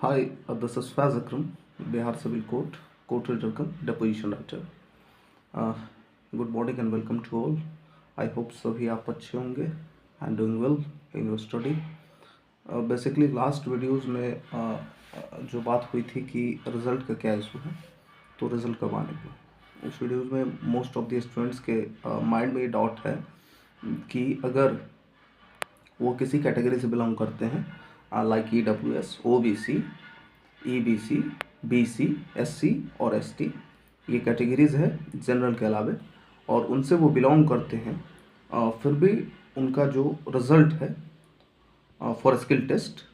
Hi, this is Faz Akram, Bihar Civil Court, Court Reader, Deposition Writer. Uh, Good morning and welcome to all. I hope सभी आप अच्छे होंगे and doing well in your study. Basically last videos में जो बात हुई थी कि रिज़ल्ट का क्या इशू है, तो रिज़ल्ट कब आने को उस वीडियोस में मोस्ट ऑफ द स्टूडेंट्स के माइंड में ये डाउट है कि अगर वो किसी कैटेगरी से बिलोंग करते हैं like EWS, OBC, EBC, BC, SC और ST, ये कैटेगरीज है जनरल के अलावे, और उनसे वो बिलोंग करते हैं, फिर भी उनका जो रिज़ल्ट है फॉर स्किल टेस्ट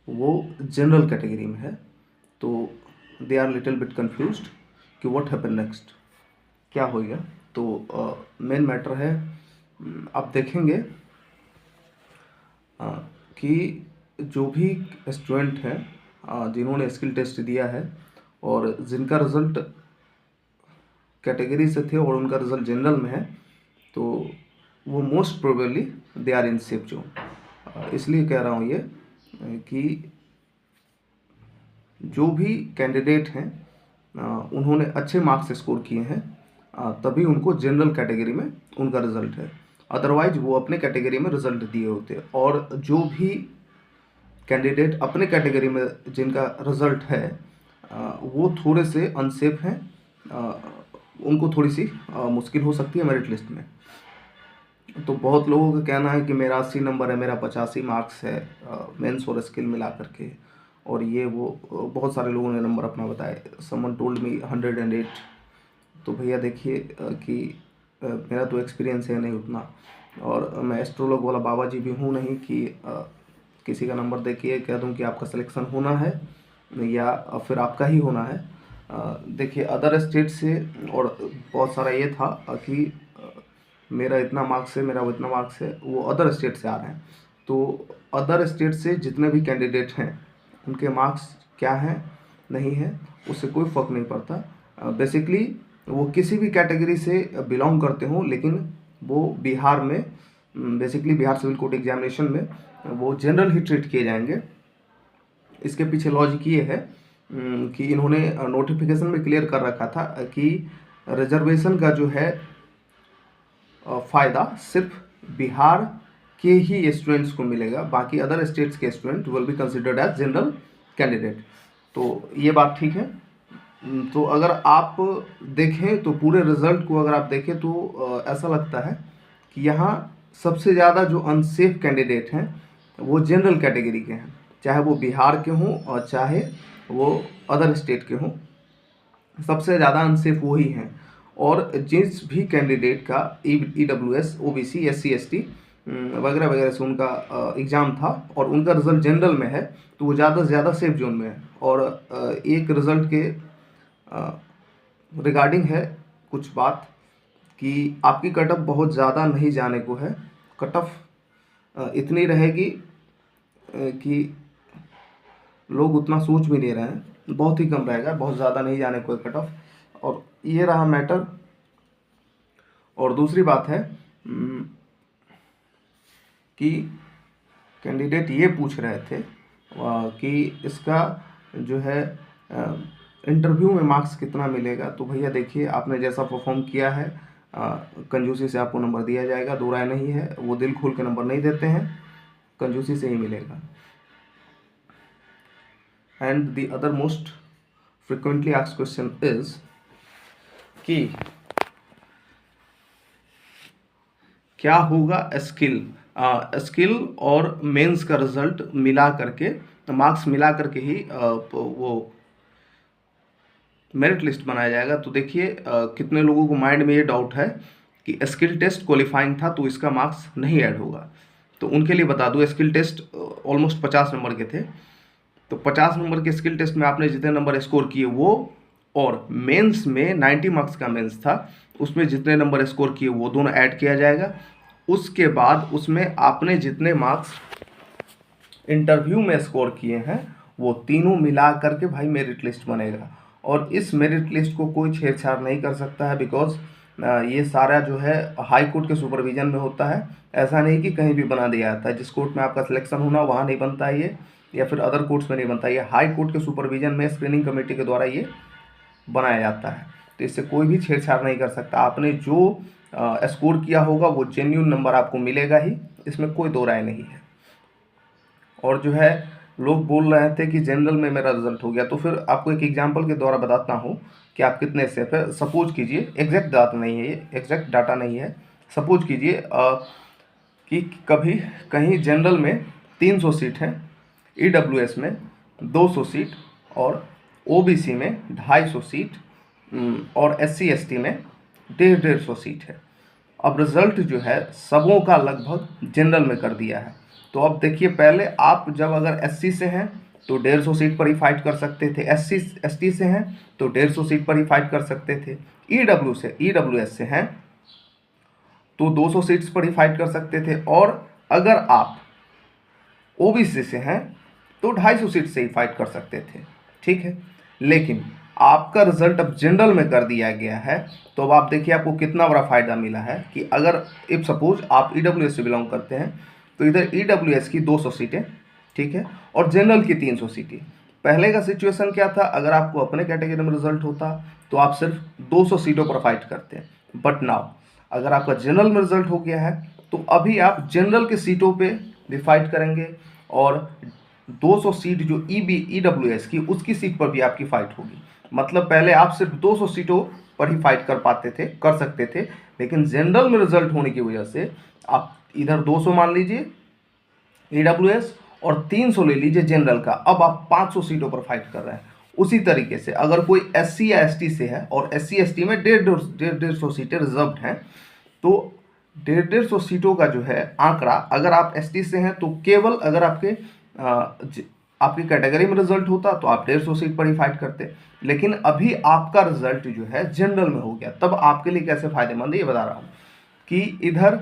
वो जनरल कैटेगरी में है, तो they are little bit confused कि व्हाट हैपन नेक्स्ट, क्या होगा। तो मेन मैटर है, आप देखेंगे कि जो भी स्टूडेंट हैं जिन्होंने स्किल टेस्ट दिया है और जिनका रिज़ल्ट कैटेगरी से थे और उनका रिज़ल्ट जनरल में है, तो वो most probably they are in safe zone. इसलिए कह रहा हूँ ये कि जो भी कैंडिडेट हैं उन्होंने अच्छे मार्क्स स्कोर किए हैं, तभी उनको जनरल कैटेगरी में उनका रिज़ल्ट है, अदरवाइज वो अपने कैटेगरी में रिज़ल्ट दिए होते। और जो भी कैंडिडेट अपने कैटेगरी में जिनका रिज़ल्ट है वो थोड़े से अनसेफ हैं, उनको थोड़ी सी मुश्किल हो सकती है मेरिट लिस्ट में। तो बहुत लोगों का कहना है कि मेरा 80 नंबर है, मेरा 85 मार्क्स है मेंस और स्किल मिला करके, और ये वो बहुत सारे लोगों ने नंबर अपना बताया। Someone told me 108। तो भैया देखिए कि मेरा तो एक्सपीरियंस है नहीं उतना, और मैं एस्ट्रोलॉग वाला बाबा जी भी हूँ नहीं कि किसी का नंबर देखिए कह दूँ कि आपका सिलेक्शन होना है या फिर आपका ही होना है। देखिए अदर स्टेट से और बहुत सारा ये था कि मेरा इतना मार्क्स है, मेरा इतना मार्क्स है, वो अदर स्टेट से आ रहे हैं। तो अदर स्टेट से जितने भी कैंडिडेट हैं उनके मार्क्स क्या हैं नहीं है उससे कोई फ़र्क नहीं पड़ता। बेसिकली वो किसी भी कैटेगरी से बिलोंग करते हों, लेकिन वो बिहार में basically Bihar civil court examination में वो जनरल ही ट्रीट किए जाएंगे। इसके पीछे लॉजिक ये है कि इन्होंने नोटिफिकेशन में क्लियर कर रखा था कि रिजर्वेशन का जो है फ़ायदा सिर्फ बिहार के ही स्टूडेंट्स को मिलेगा, बाकी अदर स्टेट्स के student will be considered as general candidate. तो ये बात ठीक है। तो अगर आप देखें तो पूरे रिज़ल्ट को अगर आप देखें तो ऐसा लगता है कि यहाँ सबसे ज़्यादा जो अनसेफ कैंडिडेट हैं वो जनरल कैटेगरी के हैं, चाहे वो बिहार के हों और चाहे वो अदर स्टेट के हों, सबसे ज़्यादा अनसेफ वही हैं। और जिस भी कैंडिडेट का EWS, OBC, SC, ST वगैरह वगैरह से उनका एग्ज़ाम था और उनका रिज़ल्ट जनरल में है, तो वो ज़्यादा से ज़्यादा सेफ जोन में है। और एक रिज़ल्ट के रिगार्डिंग है कुछ बात कि आपकी कट ऑफ बहुत ज़्यादा नहीं जाने को है, कट ऑफ इतनी रहेगी कि लोग उतना सोच भी नहीं रहे हैं, बहुत ही कम रहेगा, बहुत ज़्यादा नहीं जाने को है कट ऑफ। और ये रहा मैटर। और दूसरी बात है कि कैंडिडेट ये पूछ रहे थे कि इसका जो है इंटरव्यू में मार्क्स कितना मिलेगा। तो भैया देखिए आपने जैसा परफॉर्म किया है कंजूसी से आपको नंबर दिया जाएगा, दो राय नहीं है। वो दिल खोल के नंबर नहीं देते हैं, कंजूसी से ही मिलेगा। And the other most frequently asked question is कि क्या होगा स्किल और मेंस का रिजल्ट मिला करके, मार्क्स मिला करके ही वो मेरिट लिस्ट बनाया जाएगा। तो देखिए कितने लोगों को माइंड में ये डाउट है कि स्किल टेस्ट क्वालिफाइंग था तो इसका मार्क्स नहीं ऐड होगा। तो उनके लिए बता दूं, स्किल टेस्ट ऑलमोस्ट 50 नंबर के थे, तो 50 नंबर के स्किल टेस्ट में आपने जितने नंबर स्कोर किए वो, और मेंस में 90 मार्क्स का मेंस था, उसमें जितने नंबर स्कोर किए वो दोनों ऐड किया जाएगा। उसके बाद उसमें आपने जितने मार्क्स इंटरव्यू में स्कोर किए हैं वो तीनों मिला करके भाई मेरिट लिस्ट बनेगा। और इस मेरिट लिस्ट को कोई छेड़छाड़ नहीं कर सकता है, बिकॉज ये सारा जो है हाई कोर्ट के सुपरविजन में होता है। ऐसा नहीं कि कहीं भी बना दिया जाता है, जिस कोर्ट में आपका सिलेक्शन होना वहाँ नहीं बनता है ये, या फिर अदर कोर्ट्स में नहीं बनता, ये हाई कोर्ट के सुपरविजन में स्क्रीनिंग कमेटी के द्वारा ये बनाया जाता है। तो इससे कोई भी छेड़छाड़ नहीं कर सकता। आपने जो स्कोर किया होगा वो जेन्युइन नंबर आपको मिलेगा ही, इसमें कोई दो राय नहीं है। और जो है लोग बोल रहे थे कि जनरल में मेरा रिजल्ट हो गया, तो फिर आपको एक एग्जांपल के द्वारा बताता हूँ कि आप कितने सेफ है। सपोज कीजिए, एग्जैक्ट डाटा नहीं है, ये एग्जैक्ट डाटा नहीं है, सपोज कीजिए कि कभी कहीं जनरल में 300 सीट है, ईडब्ल्यूएस में 200 सीट और ओबीसी में 250 सीट और एससी एसटी में 150 सीट है। अब रिजल्ट जो है सबों का लगभग जनरल में कर दिया है। तो अब देखिए, पहले आप जब अगर एससी से हैं तो 150 सीट पर ही फाइट कर सकते थे, एसटी से हैं तो 150 सीट पर ही फाइट कर सकते थे, ईडब्ल्यूएस से हैं तो 200 सीट्स पर ही फाइट कर सकते थे, और अगर आप ओबीसी से हैं तो 250 सीट से ही फाइट कर सकते थे। ठीक है, लेकिन आपका रिजल्ट अब जनरल में कर दिया गया है, तो अब आप देखिए आपको कितना बड़ा फायदा मिला है कि अगर इफ सपोज आप ईडब्ल्यूएस से बिलोंग करते हैं तो इधर ईडब्ल्यूएस की 200 सीटें, ठीक है, और जनरल की 300 सीटें। पहले का सिचुएशन क्या था, अगर आपको अपने कैटेगरी में रिजल्ट होता तो आप सिर्फ 200 सीटों पर फाइट करते हैं, बट नाउ अगर आपका जनरल में रिजल्ट हो गया है तो अभी आप जनरल के सीटों पे भी फाइट करेंगे, और 200 सीट जो ईडब्ल्यूएस की उसकी सीट पर भी आपकी फाइट होगी। मतलब पहले आप सिर्फ 200 सीटों पर ही फाइट कर सकते थे, लेकिन जनरल में रिजल्ट होने की वजह से आप इधर 200 मान लीजिए ईडब्ल्यूएस और 300 ले लीजिए जनरल का, अब आप 500 सीटों पर फाइट कर रहे हैं। उसी तरीके से अगर कोई एससी या एसटी से है और एससी एसटी में 150 सीटें रिजर्व्ड हैं, तो 150 सीटों का जो है आंकड़ा, अगर आप एसटी से हैं तो केवल अगर आपकी कैटेगरी में रिजल्ट होता तो आप 150 सीट पर ही फाइट करते, लेकिन अभी आपका रिजल्ट जो है जनरल में हो गया, तब आपके लिए कैसे फायदेमंद है ये बता रहा हूँ कि इधर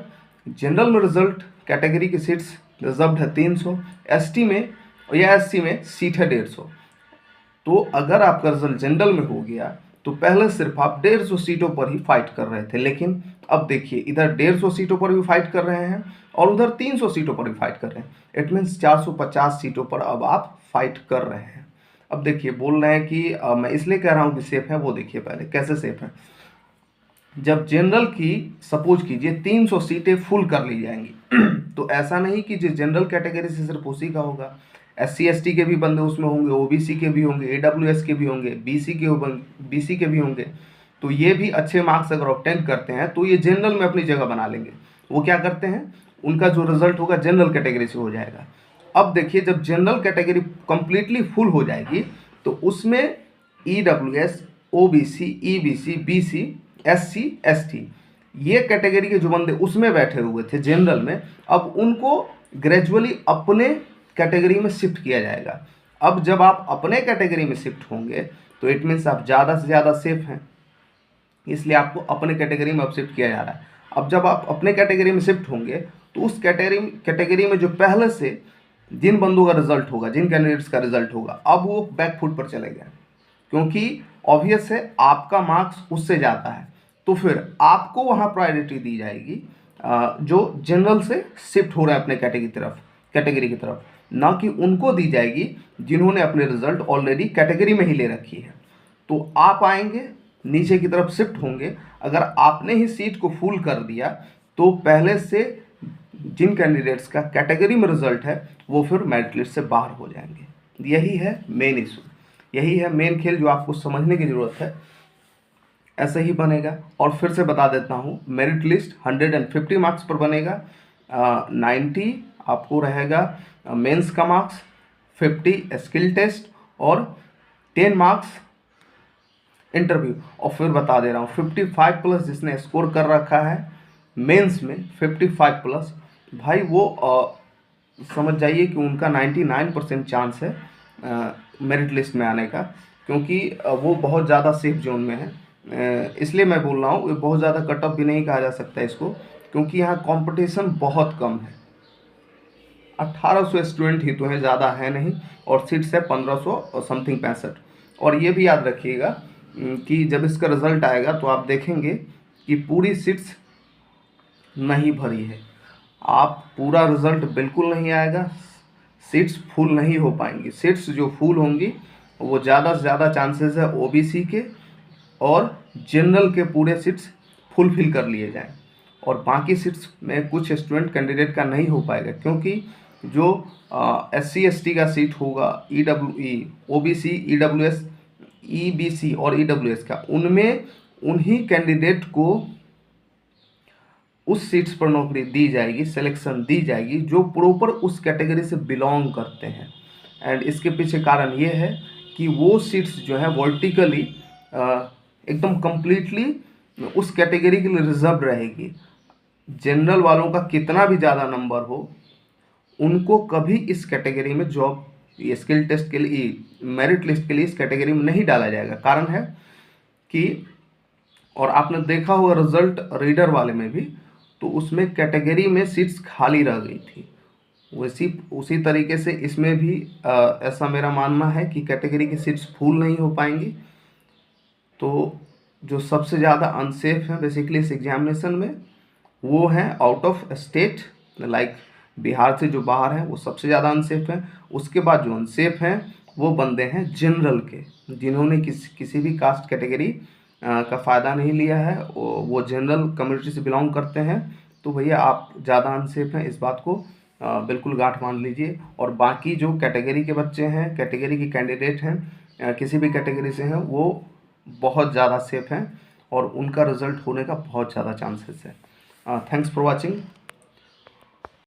जनरल में रिजल्ट कैटेगरी की सीट्स रिजर्व्ड है 300, एसटी में या एससी में सीट है 150। तो अगर आपका रिजल्ट जनरल में हो गया तो पहले सिर्फ आप 150 सीटों पर ही फाइट कर रहे थे, लेकिन अब देखिए इधर 150 सीटों पर भी फाइट कर रहे हैं और उधर 300 सीटों पर भी फाइट कर रहे हैं। इट मीन्स 450 सीटों पर अब आप फाइट कर रहे हैं। अब देखिए बोल रहे हैं कि मैं इसलिए कह रहा हूँ कि सेफ है, वो देखिए पहले कैसे सेफ है। जब जनरल की सपोज कीजिए 300 सीटें फुल कर ली जाएंगी तो ऐसा नहीं कि जो जनरल कैटेगरी से सिर्फ उसी का होगा, एससी एसटी के भी बंदे उसमें होंगे, ओबीसी के भी होंगे, ईडब्ल्यूएस के भी होंगे, बीसी के भी होंगे। तो ये भी अच्छे मार्क्स अगर ऑब्टेन करते हैं तो ये जनरल में अपनी जगह बना लेंगे। वो क्या करते हैं, उनका जो रिजल्ट होगा जनरल कैटेगरी से हो जाएगा। अब देखिए जब जनरल कैटेगरी कंप्लीटली फुल हो जाएगी तो उसमें EWS, OBC, EBC, BC, SC, ST ये कैटेगरी के जो बंदे उसमें बैठे हुए थे जनरल में, अब उनको ग्रेजुअली अपने कैटेगरी में शिफ्ट किया जाएगा। अब जब आप अपने कैटेगरी में शिफ्ट होंगे तो इट मीन्स आप ज़्यादा से ज़्यादा सेफ हैं, इसलिए आपको अपने कैटेगरी में अब शिफ्ट किया जा रहा है। अब जब आप अपने कैटेगरी में शिफ्ट होंगे तो उस कैटेगरी में जो पहले से जिन बंदों का रिजल्ट होगा, जिन कैंडिडेट्स का रिजल्ट होगा, अब वो बैक फुट पर चले गए, क्योंकि ऑब्वियस है आपका मार्क्स उससे ज़्यादा है, तो फिर आपको वहाँ प्रायोरिटी दी जाएगी जो जनरल से शिफ्ट हो रहा है अपने कैटेगरी की तरफ, ना कि उनको दी जाएगी जिन्होंने अपने रिजल्ट ऑलरेडी कैटेगरी में ही ले रखी है। तो आप आएंगे नीचे की तरफ शिफ्ट होंगे, अगर आपने ही सीट को फुल कर दिया तो पहले से जिन कैंडिडेट्स का कैटेगरी में रिजल्ट है वो फिर मेरिट लिस्ट से बाहर हो जाएंगे। यही है मेन इशू, यही है मेन खेल जो आपको समझने की ज़रूरत है। ऐसे ही बनेगा, और फिर से बता देता हूँ मेरिट लिस्ट 150 मार्क्स पर बनेगा, 90 आपको रहेगा मेंस का मार्क्स, 50 स्किल टेस्ट और 10 मार्क्स इंटरव्यू। और फिर बता दे रहा हूँ 55 प्लस जिसने स्कोर कर रखा है मेंस में 55 प्लस, भाई वो समझ जाइए कि उनका 99% चांस है मेरिट लिस्ट में आने का, क्योंकि वो बहुत ज़्यादा सेफ जोन में है। इसलिए मैं बोल रहा हूँ ये बहुत ज़्यादा कट ऑफ भी नहीं कहा जा सकता इसको, क्योंकि यहाँ कंपटीशन बहुत कम है। 1800 स्टूडेंट ही तो हैं, ज़्यादा है नहीं, और सीट्स है 1500 और समथिंग 65। और ये भी याद रखिएगा कि जब इसका रिज़ल्ट आएगा तो आप देखेंगे कि पूरी सीट्स नहीं भरी है। आप पूरा रिज़ल्ट बिल्कुल नहीं आएगा, सीट्स फुल नहीं हो पाएंगी। सीट्स जो फुल होंगी वो ज़्यादा से ज़्यादा चांसेस है ओबीसी के और जनरल के पूरे सीट्स फुलफिल कर लिए जाएं, और बाकी सीट्स में कुछ स्टूडेंट कैंडिडेट का नहीं हो पाएगा, क्योंकि जो SC ST का सीट होगा, EWE, OBC, EWS, EBC और EWS का, उनमें उन्हीं कैंडिडेट को उस सीट्स पर नौकरी दी जाएगी, सिलेक्शन दी जाएगी जो प्रॉपर उस कैटेगरी से बिलोंग करते हैं। एंड इसके पीछे कारण ये है कि वो सीट्स जो है वर्टिकली एकदम कंप्लीटली उस कैटेगरी के लिए रिजर्व रहेगी। जनरल वालों का कितना भी ज़्यादा नंबर हो, उनको कभी इस कैटेगरी में जॉब, स्किल टेस्ट के लिए, मेरिट लिस्ट के लिए इस कैटेगरी में नहीं डाला जाएगा। कारण है कि, और आपने देखा होगा रिजल्ट रीडर वाले में भी, तो उसमें कैटेगरी में सीट्स खाली रह गई थी। उसी तरीके से इसमें भी ऐसा मेरा मानना है कि कैटेगरी की सीट्स फुल नहीं हो पाएंगी। तो जो सबसे ज़्यादा अनसेफ है बेसिकली इस एग्जामिनेशन में, वो हैं out of state, like Bihar से जो बाहर हैं वो सबसे ज़्यादा अनसेफ हैं। उसके बाद जो अनसेफ हैं वो बंदे हैं जनरल के, जिन्होंने किसी भी कास्ट कैटेगरी का फ़ायदा नहीं लिया है, वो जनरल कम्युनिटी से बिलोंग करते हैं। तो भैया आप ज़्यादा अनसेफ हैं, इस बात को बिल्कुल गांठ बांध लीजिए। और बाकी जो कैटेगरी के बच्चे हैं, कैटेगरी के कैंडिडेट हैं, किसी भी कैटेगरी से हैं, वो बहुत ज़्यादा सेफ हैं और उनका रिजल्ट होने का बहुत ज़्यादा चांसेस है। Thanks for watching.